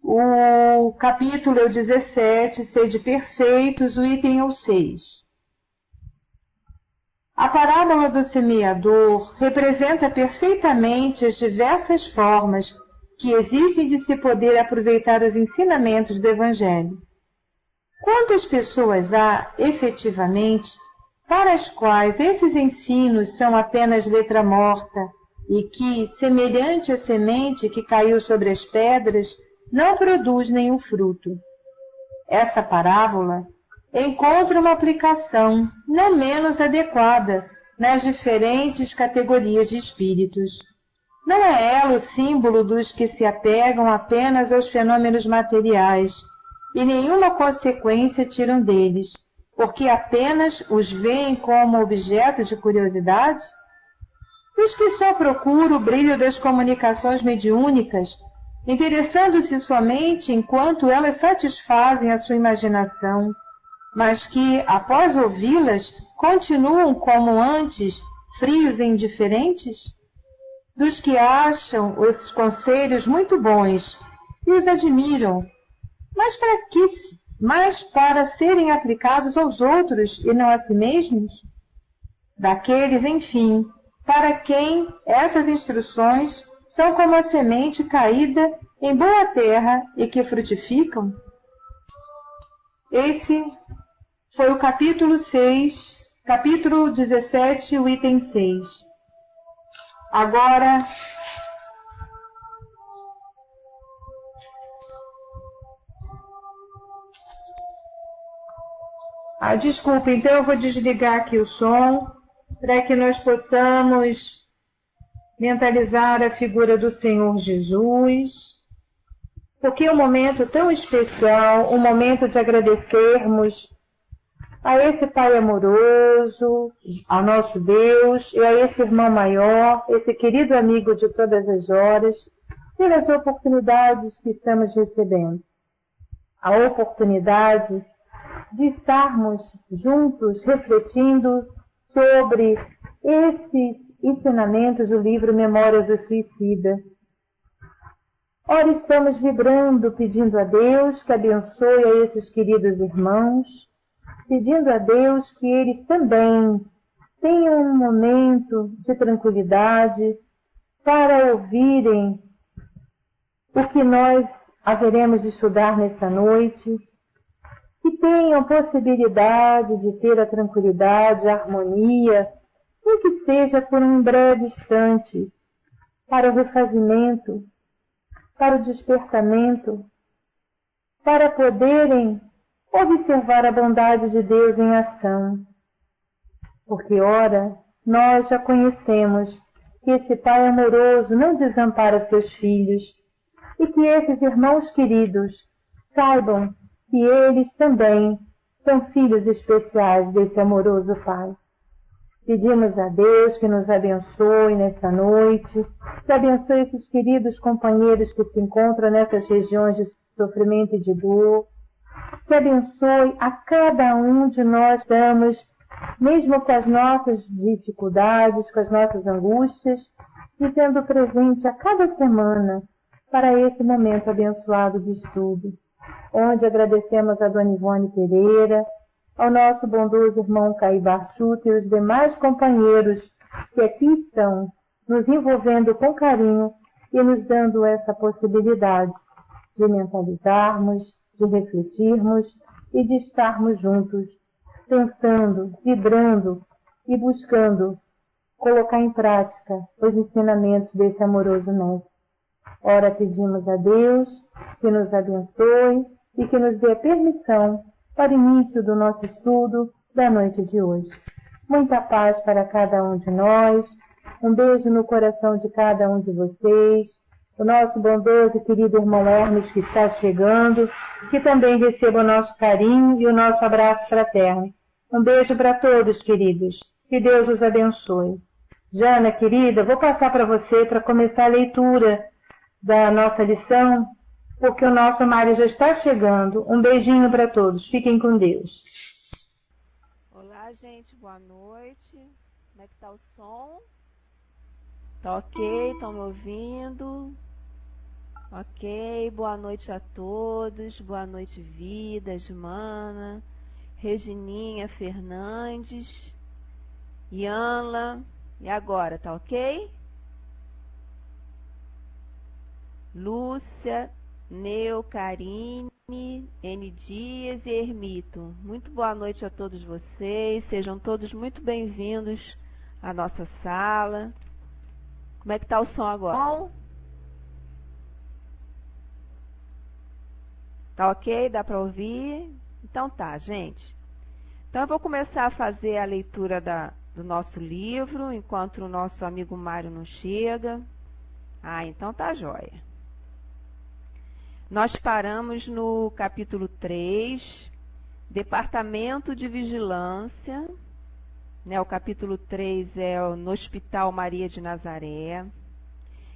O capítulo é o 17, Sede Perfeitos, o item é o 6. A parábola do semeador representa perfeitamente as diversas formas que existem de se poder aproveitar os ensinamentos do Evangelho. Quantas pessoas há, efetivamente, para as quais esses ensinos são apenas letra morta e que, semelhante à semente que caiu sobre as pedras, não produz nenhum fruto? Essa parábola encontra uma aplicação não menos adequada nas diferentes categorias de espíritos. Não é ela o símbolo dos que se apegam apenas aos fenômenos materiais e nenhuma consequência tiram deles, porque apenas os veem como objeto de curiosidade? Os que só procuram o brilho das comunicações mediúnicas, interessando-se somente enquanto elas satisfazem a sua imaginação, mas que, após ouvi-las, continuam como antes, frios e indiferentes? Dos que acham os conselhos muito bons e os admiram, mas para serem aplicados aos outros e não a si mesmos? Daqueles, enfim, para quem essas instruções são como a semente caída em boa terra e que frutificam? Esse foi o capítulo 6, capítulo 17, o item 6. Agora, desculpe, então eu vou desligar aqui o som para que nós possamos mentalizar a figura do Senhor Jesus, porque é um momento tão especial, um momento de agradecermos a esse Pai amoroso, ao nosso Deus e a esse irmão maior, esse querido amigo de todas as horas, pelas oportunidades que estamos recebendo. A oportunidade de estarmos juntos refletindo sobre esses ensinamentos do livro Memórias do Suicida. Ora, estamos vibrando, pedindo a Deus que abençoe a esses queridos irmãos, pedindo a Deus que eles também tenham um momento de tranquilidade para ouvirem o que nós haveremos de estudar nesta noite, que tenham possibilidade de ter a tranquilidade, a harmonia, nem que seja por um breve instante, para o refazimento, para o despertamento, para poderem observar a bondade de Deus em ação. Porque, ora, nós já conhecemos que esse Pai amoroso não desampara seus filhos e que esses irmãos queridos saibam que eles também são filhos especiais desse amoroso Pai. Pedimos a Deus que nos abençoe nesta noite, que abençoe esses queridos companheiros que se encontram nessas regiões de sofrimento e de dor, que abençoe a cada um de nós, mesmo com as nossas dificuldades, com as nossas angústias, e sendo presente a cada semana para esse momento abençoado de estudo, onde agradecemos a Dona Ivone Pereira, ao nosso bondoso irmão Caibar Chuta e os demais companheiros que aqui estão, nos envolvendo com carinho e nos dando essa possibilidade de mentalizarmos, de refletirmos e de estarmos juntos, pensando, vibrando e buscando colocar em prática os ensinamentos desse amoroso Mestre. Ora, pedimos a Deus que nos abençoe e que nos dê a permissão para o início do nosso estudo da noite de hoje. Muita paz para cada um de nós, um beijo no coração de cada um de vocês, o nosso bondoso e querido irmão Hermes que está chegando, que também receba o nosso carinho e o nosso abraço fraterno. Um beijo para todos, queridos. Que Deus os abençoe. Jana, querida, vou passar para você para começar a leitura da nossa lição, porque o nosso Mário já está chegando. Um beijinho para todos. Fiquem com Deus. Olá, gente. Boa noite. Como é que tá o som? Tá ok? Estão me ouvindo? Ok, boa noite a todos, boa noite Vida, Mana, Regininha Fernandes, Yanla, e agora, tá ok? Lúcia, Neu, Karine, N. Dias e Ermito. Muito boa noite a todos vocês, sejam todos muito bem-vindos à nossa sala. Como é que tá o som agora? Bom? Tá ok? Dá para ouvir? Então tá, gente. Então eu vou começar a fazer a leitura do nosso livro, enquanto o nosso amigo Mário não chega. Ah, então tá jóia. Nós paramos no capítulo 3, Departamento de Vigilância. O capítulo 3 é no Hospital Maria de Nazaré.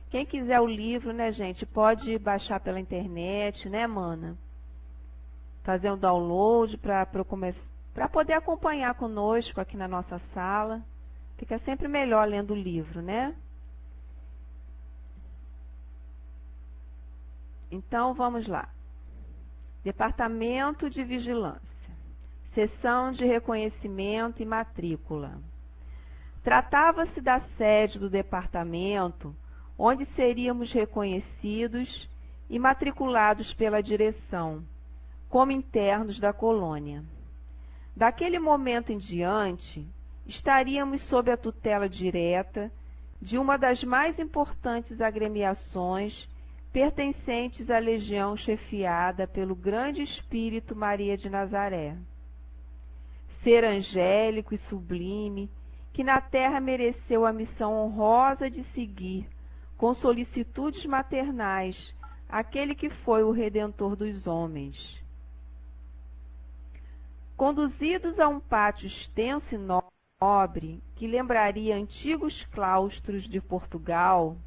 Quem quiser o livro, né, gente, pode baixar pela internet, né, mana? Fazer um download para poder acompanhar conosco aqui na nossa sala. Fica sempre melhor lendo o livro, né? Então, vamos lá. Departamento de Vigilância. Seção de Reconhecimento e Matrícula. Tratava-se da sede do departamento, onde seríamos reconhecidos e matriculados pela direção, como internos da colônia. Daquele momento em diante, estaríamos sob a tutela direta de uma das mais importantes agremiações pertencentes à legião chefiada pelo grande espírito Maria de Nazaré. Ser angélico e sublime, que na terra mereceu a missão honrosa de seguir, com solicitudes maternais, aquele que foi o Redentor dos homens. Conduzidos a um pátio extenso e nobre, que lembraria antigos claustros de Portugal,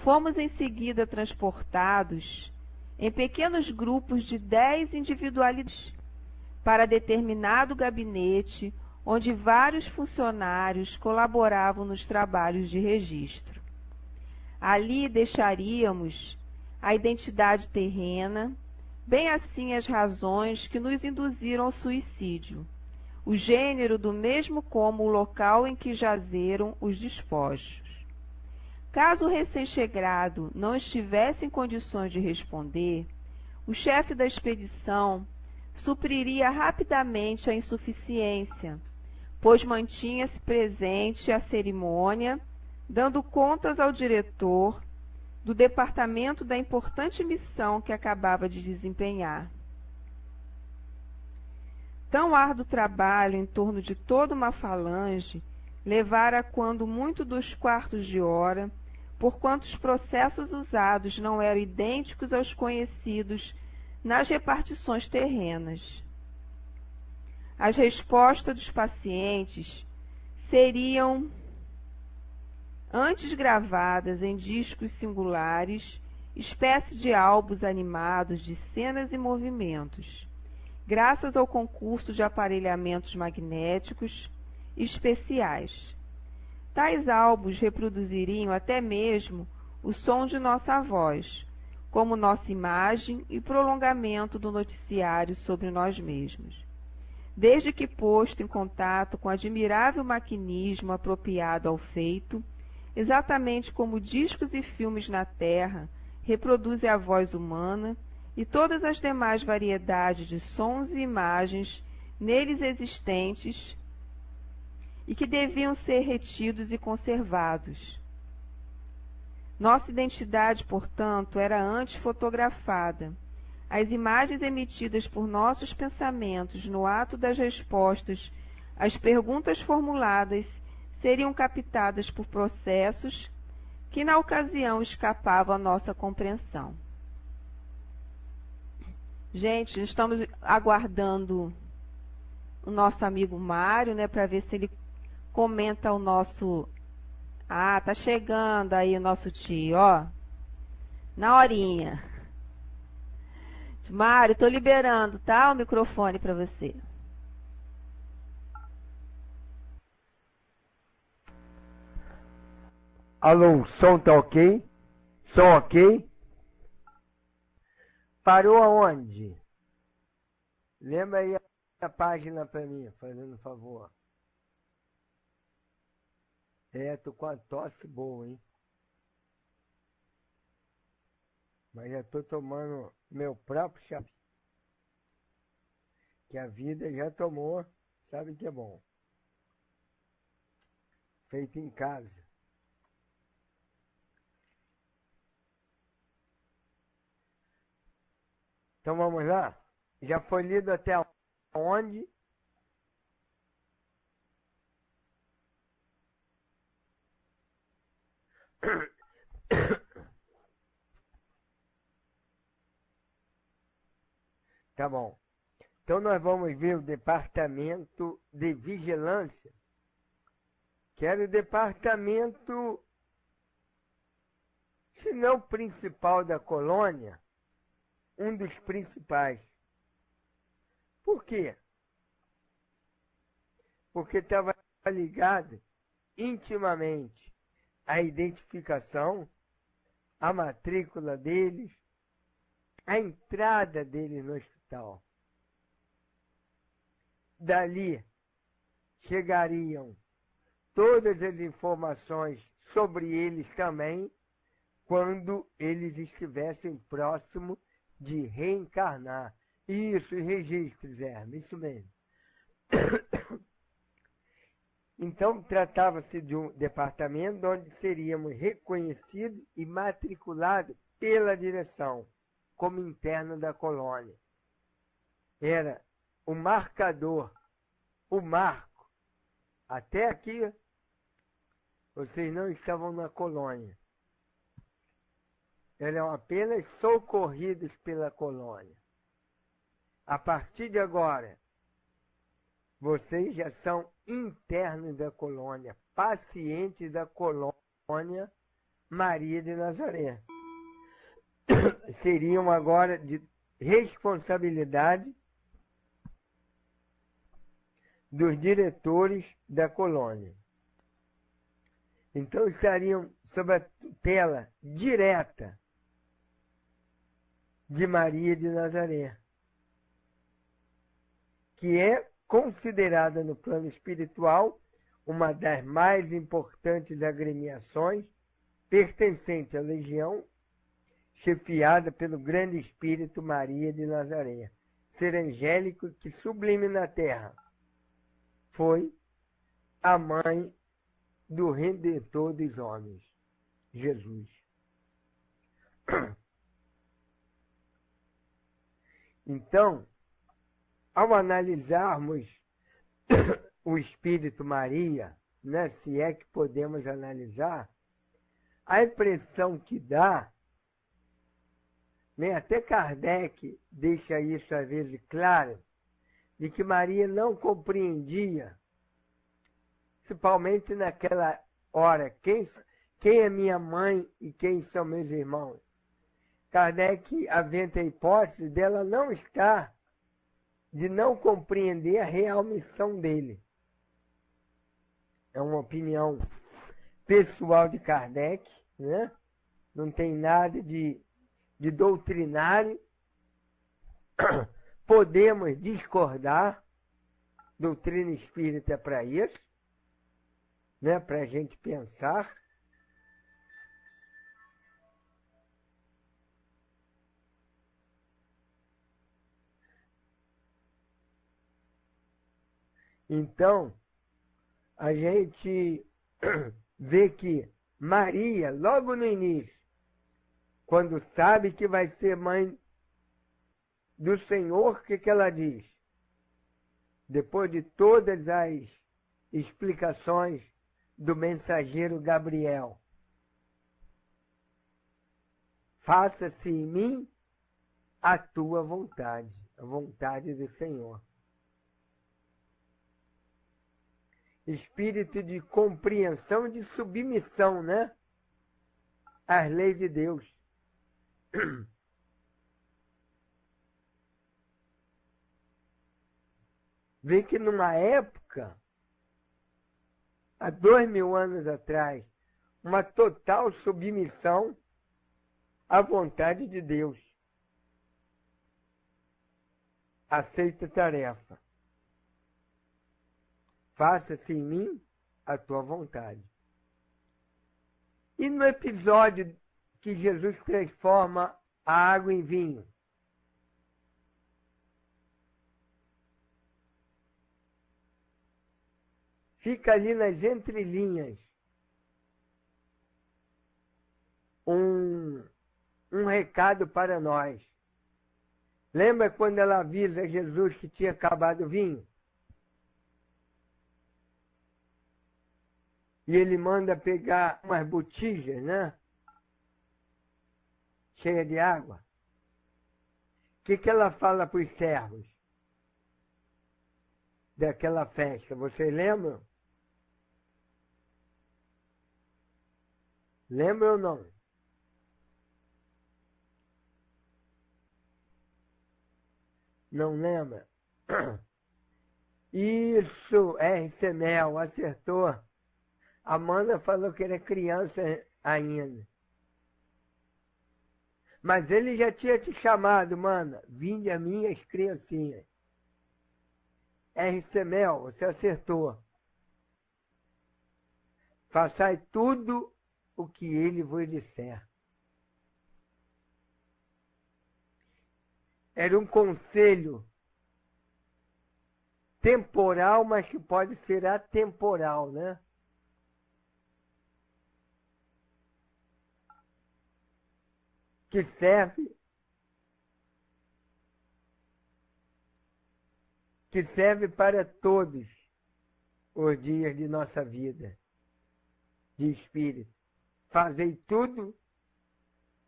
fomos em seguida transportados, em pequenos grupos de 10 individualidades, para determinado gabinete, onde vários funcionários colaboravam nos trabalhos de registro. Ali deixaríamos a identidade terrena, bem assim as razões que nos induziram ao suicídio, o gênero do mesmo como o local em que jazeram os despojos. Caso o recém-chegado não estivesse em condições de responder, o chefe da expedição supriria rapidamente a insuficiência, pois mantinha-se presente à cerimônia, dando contas ao diretor do departamento da importante missão que acabava de desempenhar. Tão árduo trabalho em torno de toda uma falange levara quando muito 2/4 de hora, porquanto os processos usados não eram idênticos aos conhecidos nas repartições terrenas. As respostas dos pacientes seriam antes gravadas em discos singulares, espécie de álbuns animados de cenas e movimentos, graças ao concurso de aparelhamentos magnéticos especiais. Tais álbuns reproduziriam até mesmo o som de nossa voz, como nossa imagem e prolongamento do noticiário sobre nós mesmos. Desde que posto em contato com admirável maquinismo apropriado ao feito, exatamente como discos e filmes na Terra reproduzem a voz humana e todas as demais variedades de sons e imagens neles existentes e que deviam ser retidos e conservados. Nossa identidade, portanto, era antes fotografada. As imagens emitidas por nossos pensamentos no ato das respostas às perguntas formuladas seriam captadas por processos que na ocasião escapavam à nossa compreensão. Gente, estamos aguardando o nosso amigo Mário, né, para ver se ele comenta o nosso... Ah, tá chegando aí o nosso tio, ó. Na horinha. Mário, tô liberando, tá? O microfone para você. Alô, som tá ok? Som ok? Parou aonde? Lembra aí a página para mim, fazendo um favor. Tô com a tosse boa, hein? Mas já tô tomando meu próprio chá. Que a vida já tomou, sabe que é bom. Feito em casa. Então vamos lá? Já foi lido até onde? Tá bom. Então nós vamos ver o departamento de vigilância, que era o departamento, se não principal da colônia, um dos principais. Por quê? Porque estava ligado intimamente à identificação, à matrícula deles, à entrada deles no hospital. Dali chegariam todas as informações sobre eles também, quando eles estivessem próximos de reencarnar. Isso, registros, isso mesmo. Então, tratava-se de um departamento onde seríamos reconhecidos e matriculados pela direção, como interno da colônia. Era o marcador, o marco. Até aqui, vocês não estavam na colônia. Eram apenas socorridos pela colônia. A partir de agora, vocês já são internos da colônia, pacientes da colônia Maria de Nazaré. Seriam agora de responsabilidade dos diretores da colônia. Então estariam sob a tutela direta de Maria de Nazaré, que é considerada no plano espiritual uma das mais importantes agremiações pertencente à legião, chefiada pelo grande espírito Maria de Nazaré, ser angélico que sublime na terra. Foi a mãe do Redentor dos homens, Jesus. Então, ao analisarmos o Espírito Maria, né, se é que podemos analisar, a impressão que dá, né, até Kardec deixa isso às vezes claro, de que Maria não compreendia, principalmente naquela hora, quem é minha mãe e quem são meus irmãos. Kardec aventa a hipótese dela não estar, de não compreender a real missão dele. É uma opinião pessoal de Kardec, né? Não tem nada de doutrinário. Podemos discordar, doutrina espírita é para isso, né? Para a gente pensar. Então, a gente vê que Maria, logo no início, quando sabe que vai ser mãe do Senhor, o que ela diz? Depois de todas as explicações do mensageiro Gabriel: faça-se em mim a tua vontade, a vontade do Senhor. Espírito de compreensão e de submissão, né? Às leis de Deus. Vê que numa época, há 2000 anos atrás, uma total submissão à vontade de Deus. aceita a tarefa. Faça-se em mim a tua vontade. E no episódio que Jesus transforma a água em vinho, fica ali nas entrelinhas um recado para nós. Lembra quando ela avisa Jesus que tinha acabado o vinho? E ele manda pegar umas botijas, né? Cheia de água. O que ela fala para os servos daquela festa? Vocês lembram? Lembram ou não? Não lembra? Isso, RC Mel, acertou. A Amanda falou que era criança ainda. Mas ele já tinha te chamado, mana. Vinde a mim as criancinhas. RC Mel, você acertou. Façai tudo o que ele vos disser. Era um conselho temporal, mas que pode ser atemporal, né? Que serve para todos os dias de nossa vida de espírito. Fazei tudo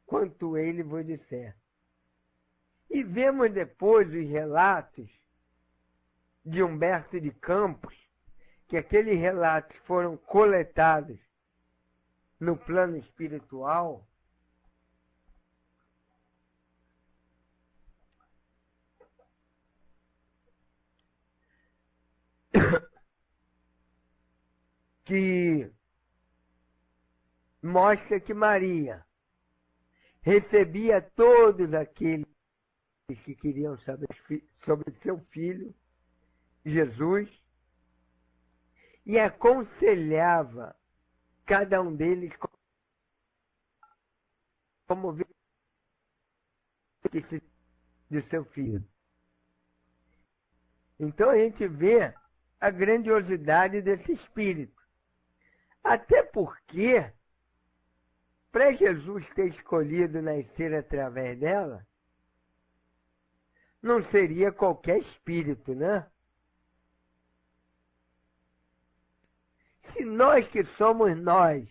quanto ele vos disser. E vemos depois os relatos de Humberto de Campos, que aqueles relatos foram coletados no plano espiritual, que mostra que Maria recebia todos aqueles que queriam saber sobre seu filho, Jesus, e aconselhava cada um deles como ver de seu filho. Então a gente vê a grandiosidade desse espírito. Até porque, para Jesus ter escolhido nascer através dela, não seria qualquer espírito, né? Se nós que somos nós,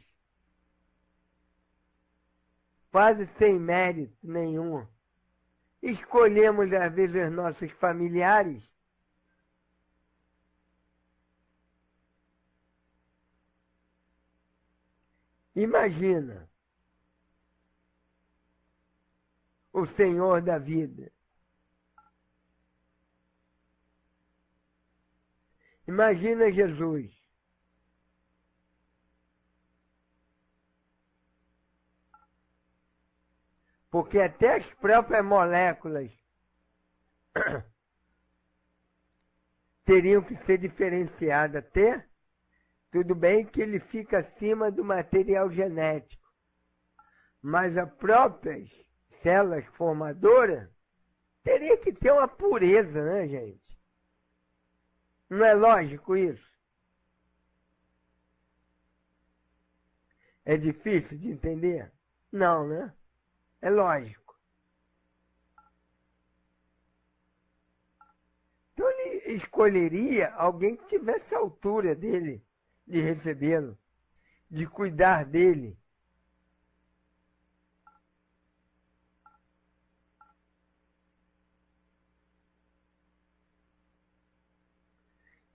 quase sem mérito nenhum, escolhemos às vezes nossos familiares, imagina o Senhor da vida. Imagina Jesus. Porque até as próprias moléculas teriam que ser diferenciadas. Até, tudo bem que ele fica acima do material genético, mas as próprias células formadoras teria que ter uma pureza, né, gente? Não é lógico isso? É difícil de entender? Não, né? É lógico. Então ele escolheria alguém que tivesse a altura dele, de recebê-lo, de cuidar dele.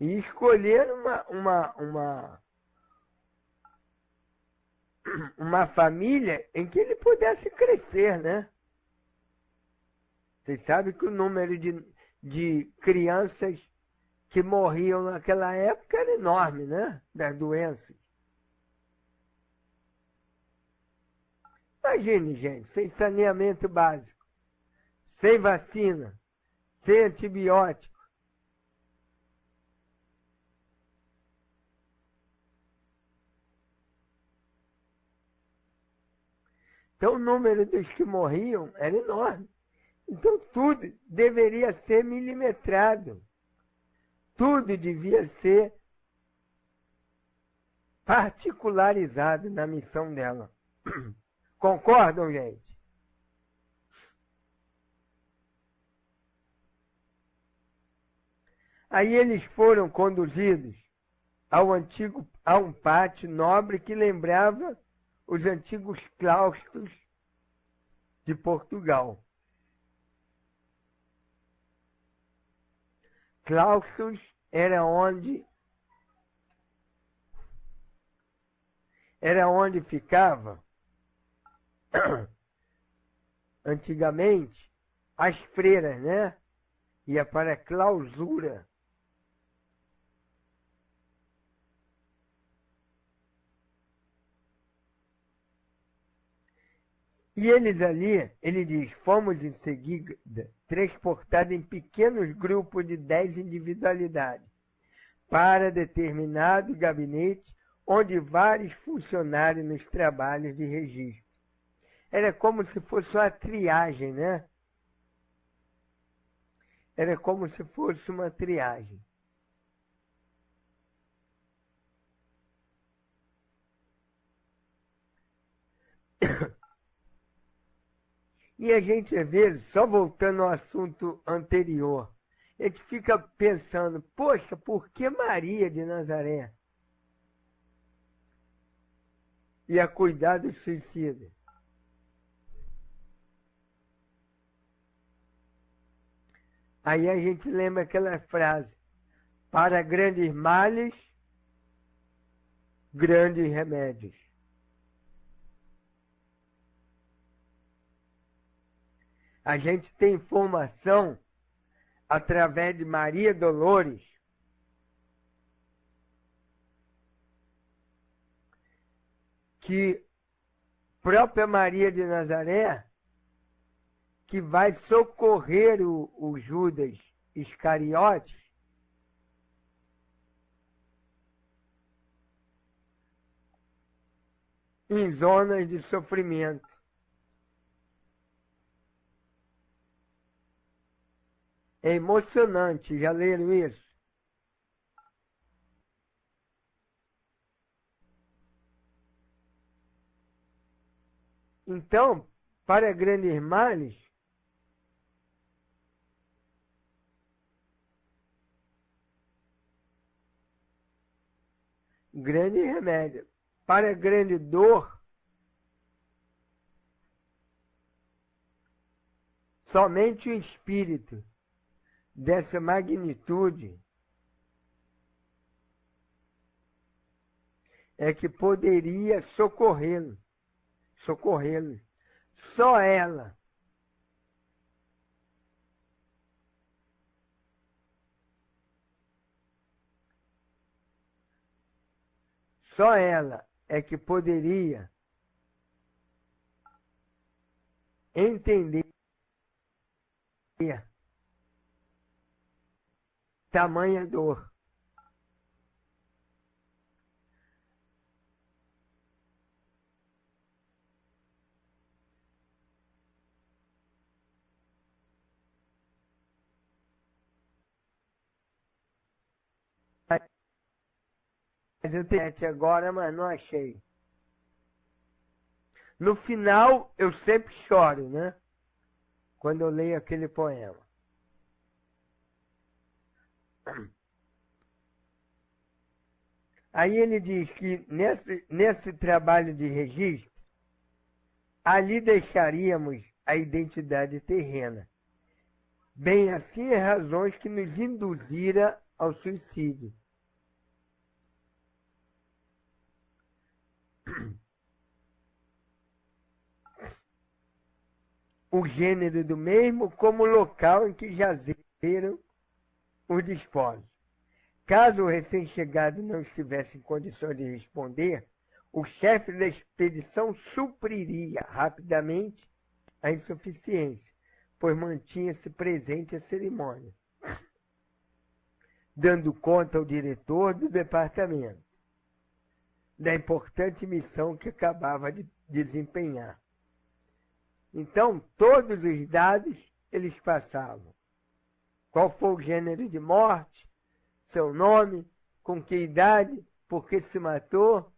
E escolher uma família em que ele pudesse crescer, né? Vocês sabem que o número de crianças que morriam naquela época era enorme, né? Das doenças. Imagine, gente, sem saneamento básico, sem vacina, sem antibiótico. Então o número dos que morriam era enorme. Então tudo deveria ser milimetrado. Tudo devia ser particularizado na missão dela. Concordam, gente? Aí eles foram conduzidos a um pátio nobre que lembrava os antigos claustros de Portugal. Claustros era onde ficava antigamente as freiras, né? Ia para a clausura. E eles ali, ele diz, fomos em seguida transportados em pequenos grupos de 10 individualidades para determinado gabinete onde vários funcionários nos trabalhos de registro. Era como se fosse uma triagem, né? Era como se fosse uma triagem. E a gente, às vezes, só voltando ao assunto anterior, a gente fica pensando, poxa, por que Maria de Nazaré ia cuidar dos suicidas? Aí a gente lembra aquela frase, para grandes males, grandes remédios. A gente tem informação através de Maria Dolores que própria Maria de Nazaré que vai socorrer o Judas Iscariotes em zonas de sofrimento. É emocionante, já leram isso? Então, para grandes males, grande remédio. Para grande dor, somente o espírito dessa magnitude é que poderia socorrê-lo. Só ela. Só ela é que poderia entender tamanha dor. Mas eu tenho agora, mas não achei. No final, eu sempre choro, né? Quando eu leio aquele poema. Aí ele diz que nesse trabalho de registro, ali deixaríamos a identidade terrena. Bem assim as razões que nos induzira ao suicídio. O gênero do mesmo como o local em que jazeram os despojos. Caso o recém-chegado não estivesse em condições de responder, o chefe da expedição supriria rapidamente a insuficiência, pois mantinha-se presente à cerimônia, dando conta ao diretor do departamento da importante missão que acabava de desempenhar. Então, todos os dados eles passavam. Qual foi o gênero de morte, seu nome, com que idade, por que se matou.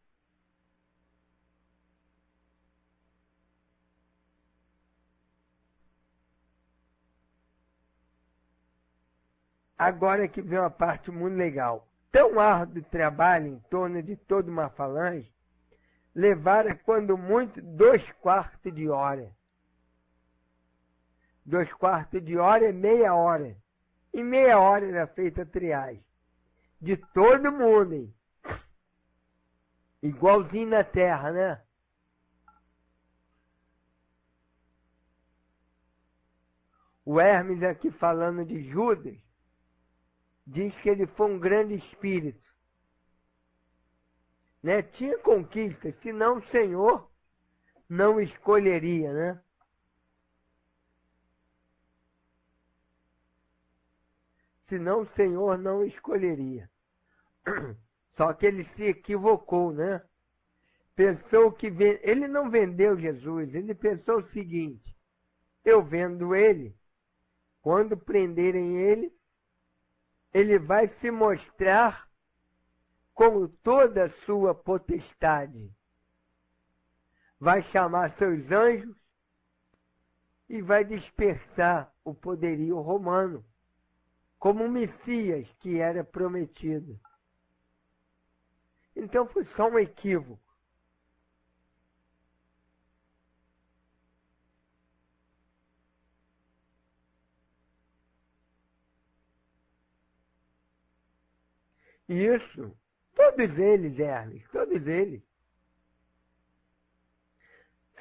Agora que vem uma parte muito legal. Tão árduo trabalho em torno de toda uma falange levara, quando muito, 2/4 de hora. 2/4 de hora é meia hora. Em meia hora era feita a triagem. De todo mundo, hein? Igualzinho na Terra, né? O Hermes aqui falando de Judas, diz que ele foi um grande espírito. Né? Tinha conquista, senão o Senhor não escolheria, né? Senão o Senhor não escolheria. Só que ele se equivocou, né? Pensou que... Ele não vendeu Jesus, ele pensou o seguinte: eu vendo ele, quando prenderem ele, ele vai se mostrar com toda a sua potestade. Vai chamar seus anjos e vai dispersar o poderio romano, como o Messias que era prometido. Então foi só um equívoco. Isso, todos eles, Hermes, todos eles.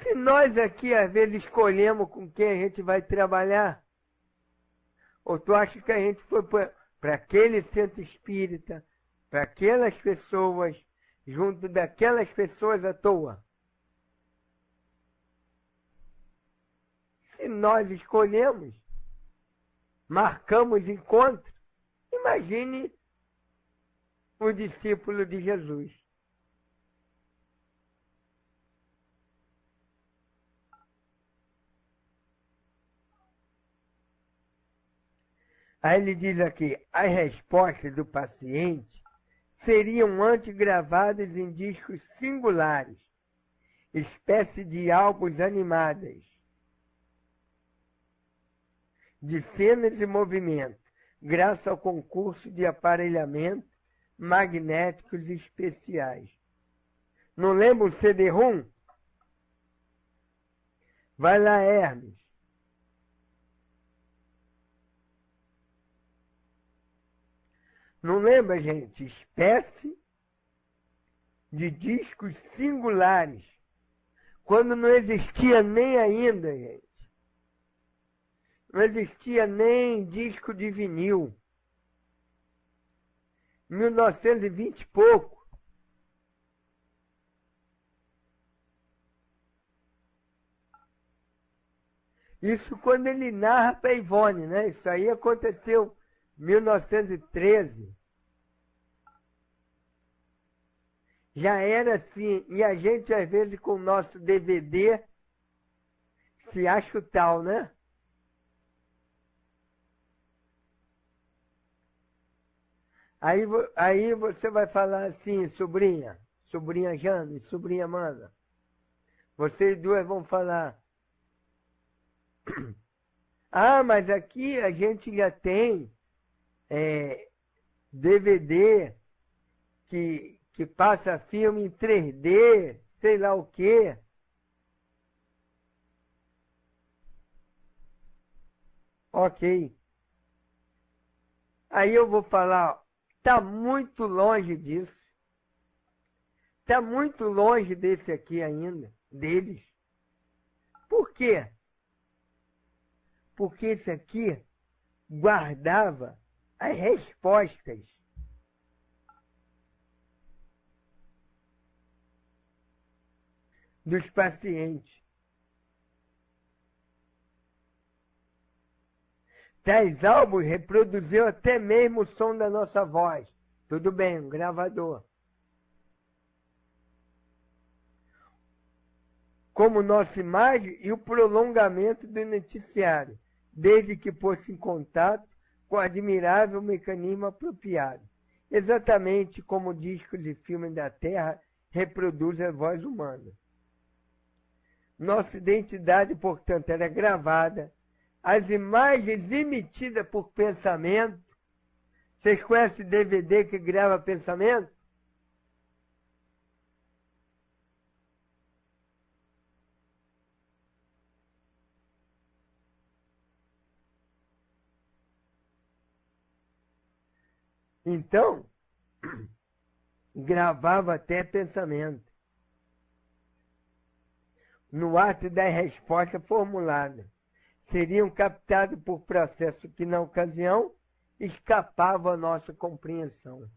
Se nós aqui às vezes escolhemos com quem a gente vai trabalhar, ou tu acha que a gente foi para aquele centro espírita, para aquelas pessoas, junto daquelas pessoas à toa? Se nós escolhemos, marcamos encontro, imagine o discípulo de Jesus. Aí ele diz aqui: as respostas do paciente seriam antes gravadas em discos singulares, espécie de álbuns animadas, de cenas e movimentos, graças ao concurso de aparelhamento magnéticos especiais. Não lembra o CD-ROM? Vai lá, Hermes. Não lembra, gente? Espécie de discos singulares. Quando não existia nem ainda, gente. Não existia nem disco de vinil. 1920 e pouco. Isso quando ele narra para Ivone, né? Isso aí aconteceu em 1913. Já era assim. E a gente, às vezes, com o nosso DVD, se acha o tal, né? Aí você vai falar assim: sobrinha Jane, sobrinha Amanda. Vocês duas vão falar: ah, mas aqui a gente já tem DVD que passa filme em 3D, sei lá o quê. Ok. Aí eu vou falar: está muito longe disso. Está muito longe desse aqui ainda, deles. Por quê? Porque esse aqui guardava as respostas dos pacientes. Tais álbuns reproduziam até mesmo o som da nossa voz. Tudo bem, um gravador. Como nossa imagem e o prolongamento do noticiário, desde que pôs-se em contato com o admirável mecanismo apropriado. Exatamente como discos e filmes da Terra reproduzem a voz humana. Nossa identidade, portanto, era gravada. As imagens emitidas por pensamento. Vocês conhecem DVD que grava pensamento? Então, gravava até pensamento. No ato da resposta formulada, seriam captados por processo que, na ocasião, escapava à nossa compreensão.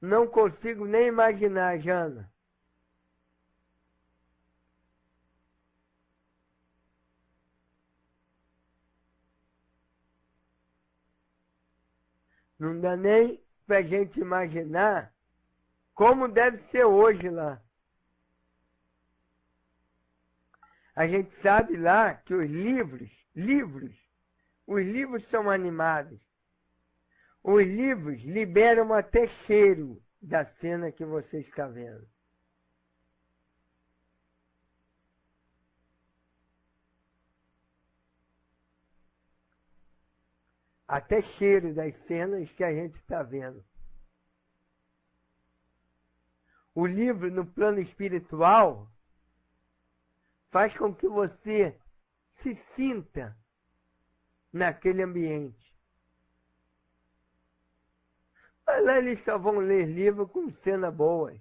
Não consigo nem imaginar, Jana. Não dá nem para a gente imaginar como deve ser hoje lá. A gente sabe lá que os livros são animados. Os livros liberam até cheiro da cena que você está vendo. Até cheiro das cenas que a gente está vendo. O livro, no plano espiritual, faz com que você se sinta naquele ambiente. Mas lá eles só vão ler livro com cenas boas.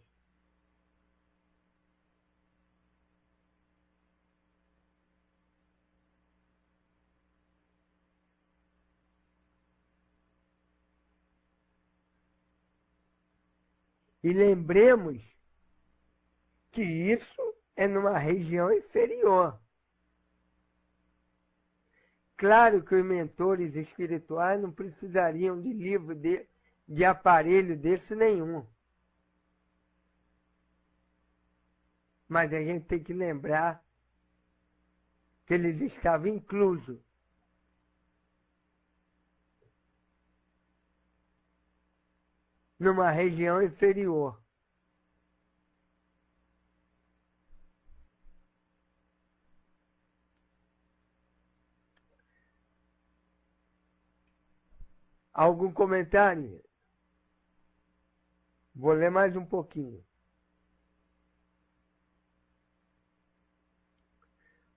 E lembremos que isso é numa região inferior. Claro que os mentores espirituais não precisariam de livro, de aparelho desse nenhum. Mas a gente tem que lembrar que eles estavam inclusos numa região inferior. Algum comentário? Vou ler mais um pouquinho.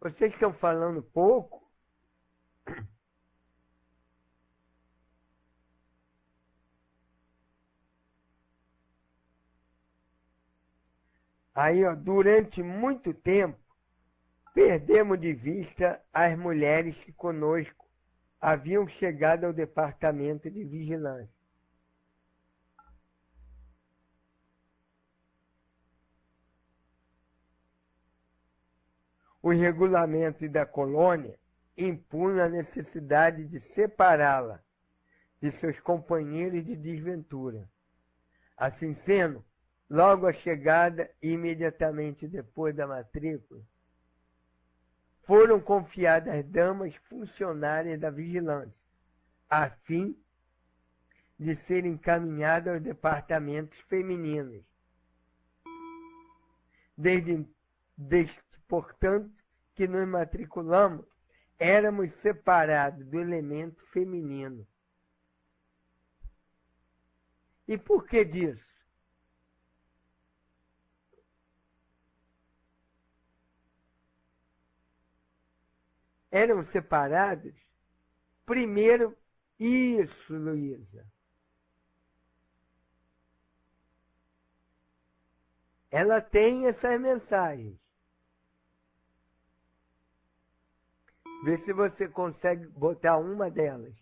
Vocês estão falando pouco? Aí, ó, durante muito tempo, perdemos de vista as mulheres que conosco haviam chegado ao departamento de vigilância. Os regulamentos da colônia impunham a necessidade de separá-la de seus companheiros de desventura. Assim sendo, logo à chegada e imediatamente depois da matrícula, foram confiadas damas funcionárias da vigilância, a fim de serem encaminhadas aos departamentos femininos. Desde portanto, que nos matriculamos, éramos separados do elemento feminino. E por que disso? Eram separados, primeiro, isso, Luísa. Ela tem essas mensagens. Vê se você consegue botar uma delas.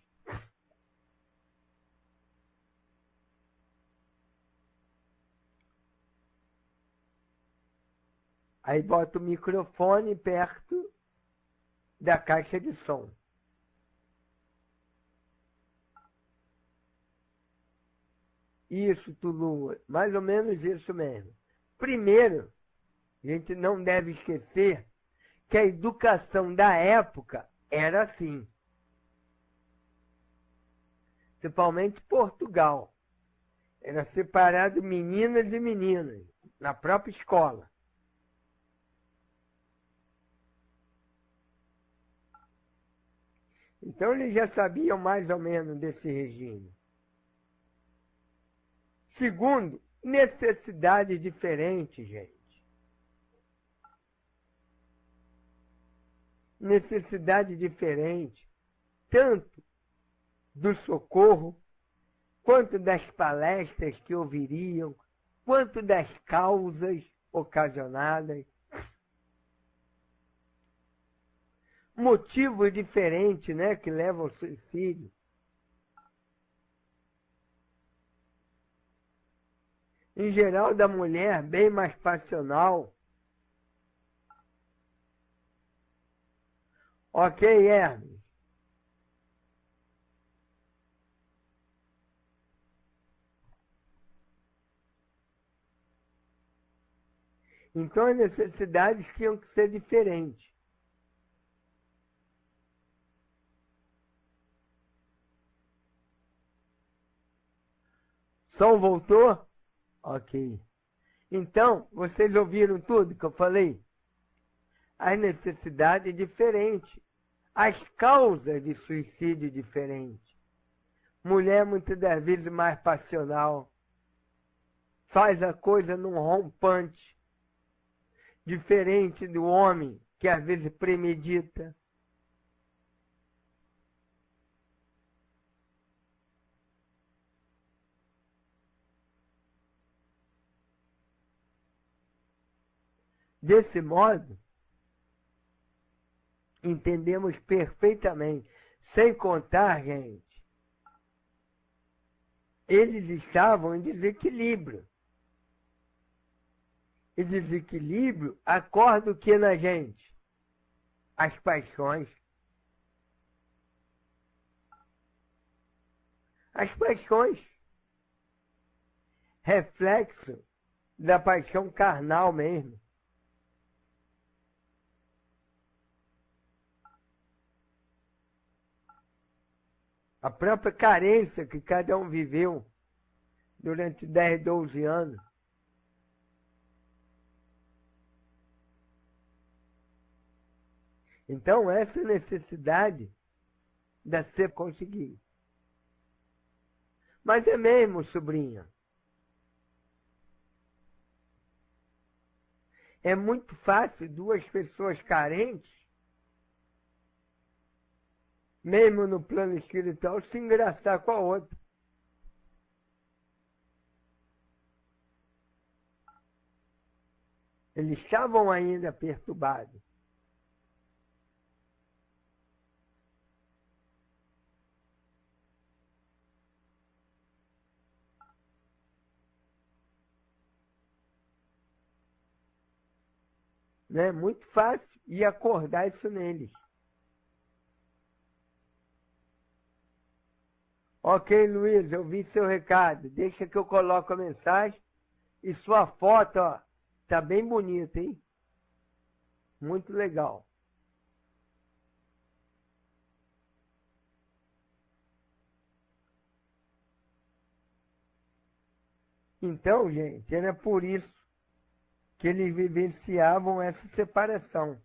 Aí bota o microfone perto da caixa de som. Isso, Tulu, mais ou menos isso mesmo. Primeiro, a gente não deve esquecer que a educação da época era assim. Principalmente Portugal. Era separado meninas e meninas, na própria escola. Então eles já sabiam mais ou menos desse regime. Segundo, necessidade diferente, gente. Necessidade diferente, tanto do socorro, quanto das palestras que ouviriam, quanto das causas ocasionadas. Motivo diferente, né, que leva ao suicídio. Em geral, da mulher, bem mais passional. Ok, Hermes? Então, as necessidades tinham que ser diferentes. Som voltou? Ok. Então, vocês ouviram tudo que eu falei? As necessidades diferentes. As causas de suicídio diferentes. Mulher, muitas das vezes, mais passional. Faz a coisa num rompante. Diferente do homem, que às vezes premedita. Desse modo, entendemos perfeitamente. Sem contar, gente, eles estavam em desequilíbrio. E desequilíbrio acorda o que na gente? As paixões. As paixões. Reflexo da paixão carnal mesmo. A própria carência que cada um viveu durante 10, 12 anos. Então, essa necessidade de ser conseguir. Mas é mesmo, sobrinha. É muito fácil duas pessoas carentes, mesmo no plano espiritual, se engraçar com a outra. Eles estavam ainda perturbados. Né? Muito fácil e acordar isso neles. Ok, Luiz, eu vi seu recado. Deixa que eu coloco a mensagem. E sua foto, ó, tá bem bonita, hein? Muito legal. Então, gente, era por isso que eles vivenciavam essa separação.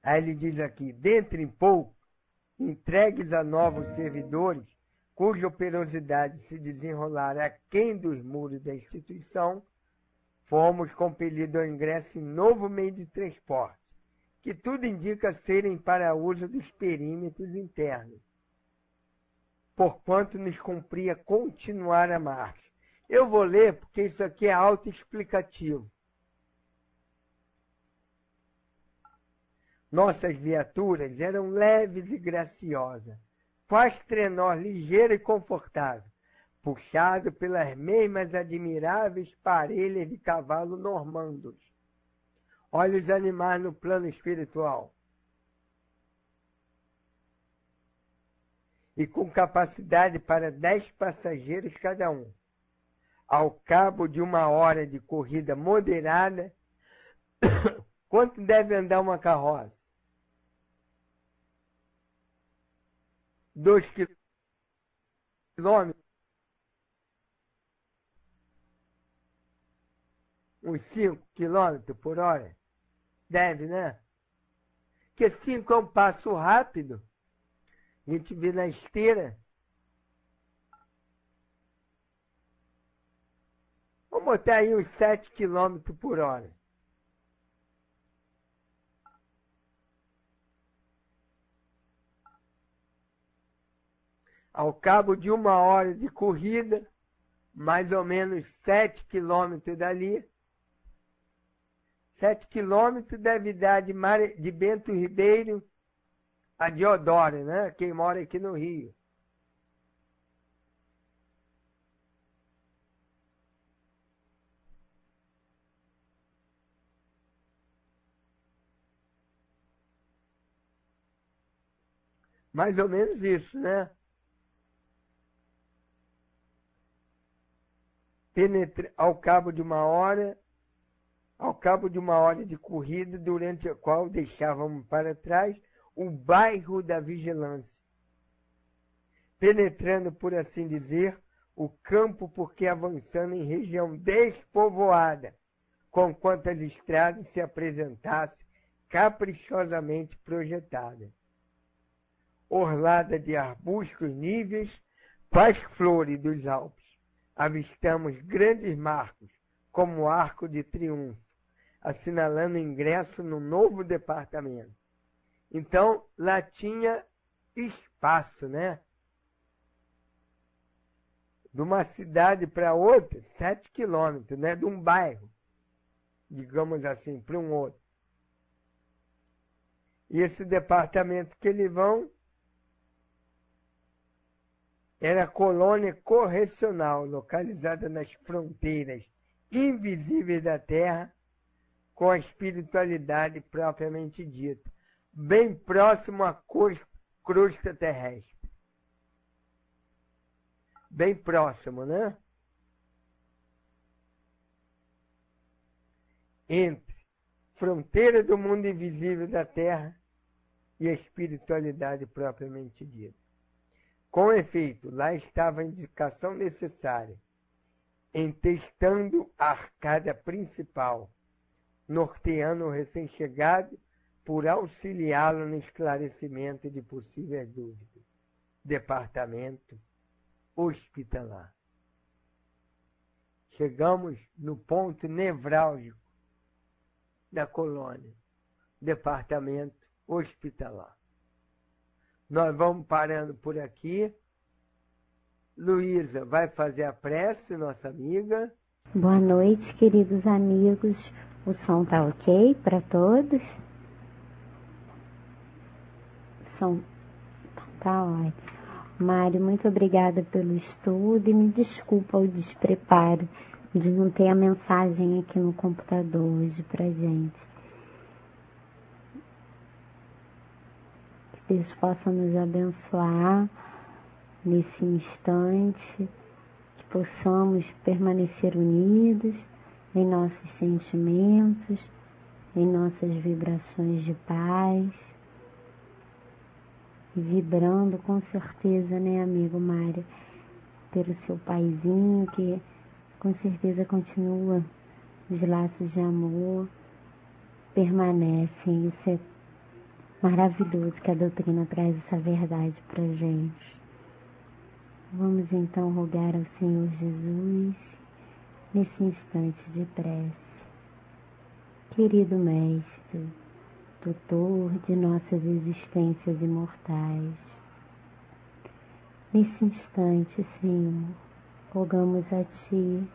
Aí ele diz aqui, dentro em pouco, entregues a novos servidores, cuja operosidade se desenrolar aquém dos muros da instituição, fomos compelidos ao ingresso em novo meio de transporte, que tudo indica serem para uso dos perímetros internos, porquanto nos cumpria continuar a marcha. Eu vou ler porque isso aqui é autoexplicativo. Nossas viaturas eram leves e graciosas, quase trenó ligeiro e confortável, puxado pelas mesmas admiráveis parelhas de cavalo normandos. Olha os animais no plano espiritual. E com capacidade para 10 passageiros cada um. Ao cabo de 1 hora de corrida moderada, quanto deve andar uma carroça? 2 quilômetros? Uns 5 quilômetros por hora? Deve, né? Porque 5 é um passo rápido. A gente vê na esteira. Vamos botar aí uns 7 quilômetros por hora. Ao cabo de 1 hora de corrida, mais ou menos 7 quilômetros dali. 7 quilômetros deve dar de Bento Ribeiro a Deodoro, né? Quem mora aqui no Rio. Mais ou menos isso, né? Ao cabo de 1 hora, ao cabo de 1 hora de corrida, durante a qual deixávamos para trás o bairro da vigilância, penetrando, por assim dizer, o campo, porque avançando em região despovoada, conquanto as estradas se apresentassem caprichosamente projetadas, orlada de arbustos níveis, quais flores dos Alpes. Avistamos grandes marcos, como o Arco de Triunfo, assinalando ingresso no novo departamento. Então, lá tinha espaço, né? De uma cidade para outra, 7 quilômetros, né? De um bairro, digamos assim, para um outro. E esse departamento que eles vão era a colônia correcional, localizada nas fronteiras invisíveis da Terra, com a espiritualidade propriamente dita, bem próximo à crosta terrestre. Bem próximo, né? Entre fronteira do mundo invisível da Terra e a espiritualidade propriamente dita. Com efeito, lá estava a indicação necessária, em testando a arcada principal, norteando o recém-chegado por auxiliá-lo no esclarecimento de possíveis dúvidas. Departamento hospitalar. Chegamos no ponto nevrálgico da colônia. Departamento hospitalar. Nós vamos parando por aqui. Luísa vai fazer a prece, nossa amiga. Boa noite, queridos amigos. O som tá ok para todos? O som tá ótimo. Mário, muito obrigada pelo estudo e me desculpa o despreparo de não ter a mensagem aqui no computador hoje pra gente. Que Deus possa nos abençoar nesse instante, que possamos permanecer unidos em nossos sentimentos, em nossas vibrações de paz, e vibrando com certeza, né, amigo Mário, pelo seu paizinho, que com certeza continua, os laços de amor permanecem. Isso é maravilhoso, que a doutrina traz essa verdade pra gente. Vamos então rogar ao Senhor Jesus nesse instante de prece. Querido Mestre, tutor de nossas existências imortais, nesse instante, Senhor, rogamos a Ti,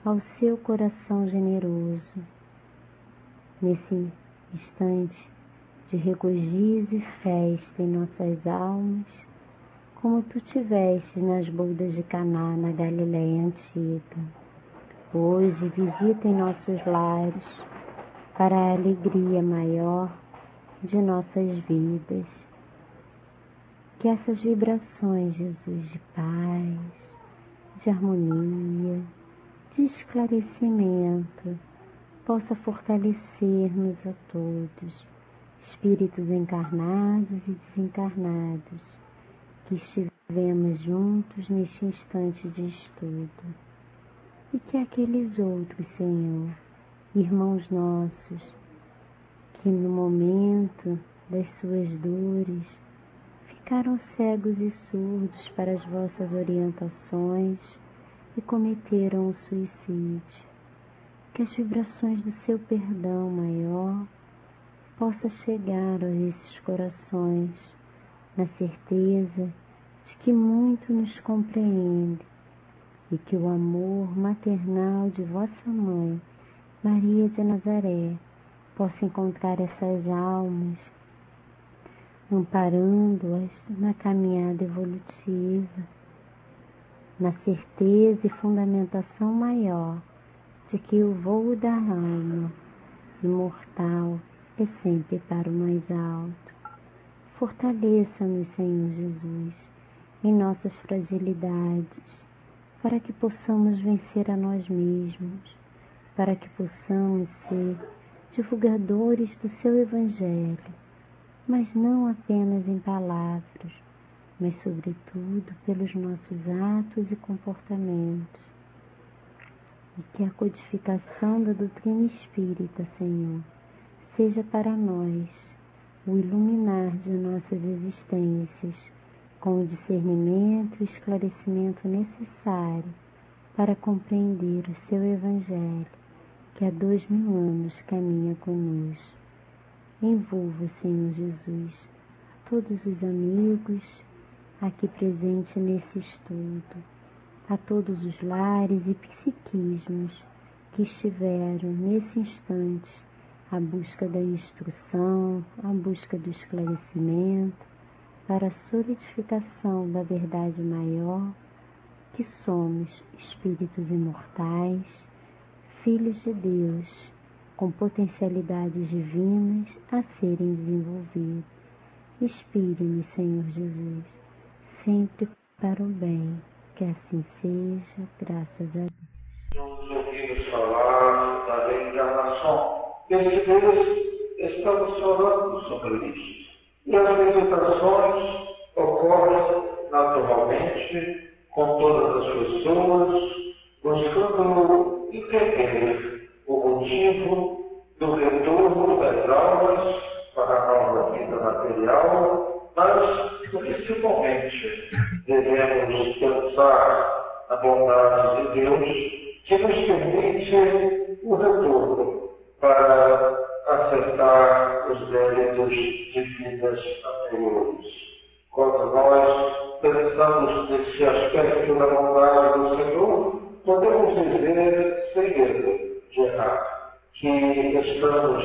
ao Seu coração generoso, nesse instante de regozijo e festa em nossas almas, como Tu tiveste nas bodas de Caná, na Galileia antiga. Hoje visita em nossos lares para a alegria maior de nossas vidas. Que essas vibrações, Jesus, de paz, de harmonia, de esclarecimento, possa fortalecer-nos a todos, espíritos encarnados e desencarnados, que estivemos juntos neste instante de estudo. E que aqueles outros, Senhor, irmãos nossos, que no momento das suas dores ficaram cegos e surdos para as vossas orientações e cometeram o suicídio, que as vibrações do seu perdão maior possa chegar a esses corações, na certeza de que muito nos compreende e que o amor maternal de vossa mãe, Maria de Nazaré, possa encontrar essas almas, amparando-as na caminhada evolutiva, na certeza e fundamentação maior de que o voo da alma imortal é sempre para o mais alto. Fortaleça-nos, Senhor Jesus, em nossas fragilidades, para que possamos vencer a nós mesmos, para que possamos ser divulgadores do seu Evangelho, mas não apenas em palavras, mas sobretudo pelos nossos atos e comportamentos. E que a codificação da doutrina espírita, Senhor, seja para nós o iluminar de nossas existências, com o discernimento e esclarecimento necessário para compreender o seu Evangelho, que há 2000 anos caminha conosco. Envolva, Senhor Jesus, todos os amigos aqui presentes nesse estudo, a todos os lares e psiquismos que estiveram nesse instante à busca da instrução, à busca do esclarecimento, para a solidificação da verdade maior, que somos espíritos imortais, filhos de Deus, com potencialidades divinas a serem desenvolvidas. Inspire-nos, Senhor Jesus, sempre para o bem, que assim seja, graças a Deus. Nós ouvimos falar da reencarnação. Esse Deus estamos falando sobre isso. E as meditações ocorrem naturalmente com todas as pessoas, buscando entender o motivo do retorno das almas para a nova vida material, mas principalmente devemos pensar na bondade de Deus que nos permite o retorno para acertar os débitos de vidas anteriores. Quando nós pensamos nesse aspecto da bondade do Senhor, podemos dizer, sem medo de errar, que estamos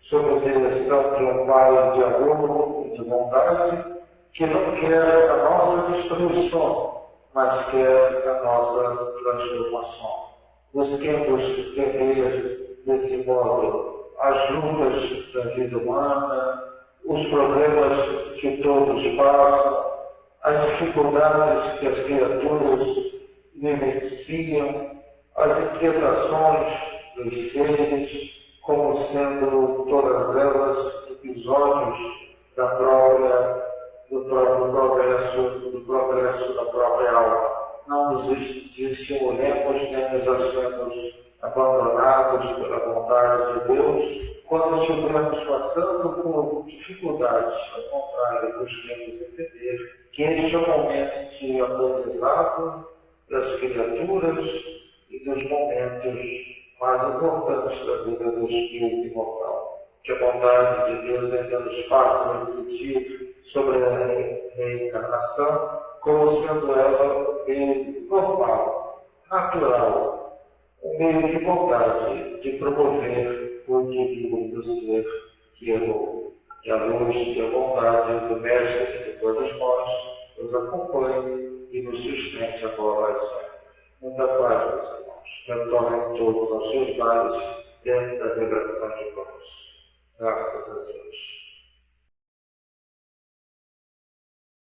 sob a direção de um Pai de amor e de bondade, que não quer a nossa destruição, mas quer a nossa transformação. Busquemos entender desse modo as lutas da vida humana, os problemas que todos passam, as dificuldades que as criaturas vivenciam, as inquietações dos seres, como sendo todas elas episódios do progresso da própria alma. Não nos estimulemos nem nos achemos abandonados pela vontade de Deus. Quando estivermos passando por dificuldades, ao contrário, busquemos entender que este é o momento de aprendizado das criaturas e dos momentos mais importantes da vida do espírito imortal. Que a bondade de Deus ainda nos faça refletir sobre a reencarnação, como sendo ela um meio normal, natural, um meio de bondade de promover o equilíbrio do ser que errou. Que a luz e a bondade do Mestre de todos nós nos acompanhe e nos sustente agora e sempre. Muita paz, meus irmãos. Retornem todos aos seus lares dentro da vibração de luz.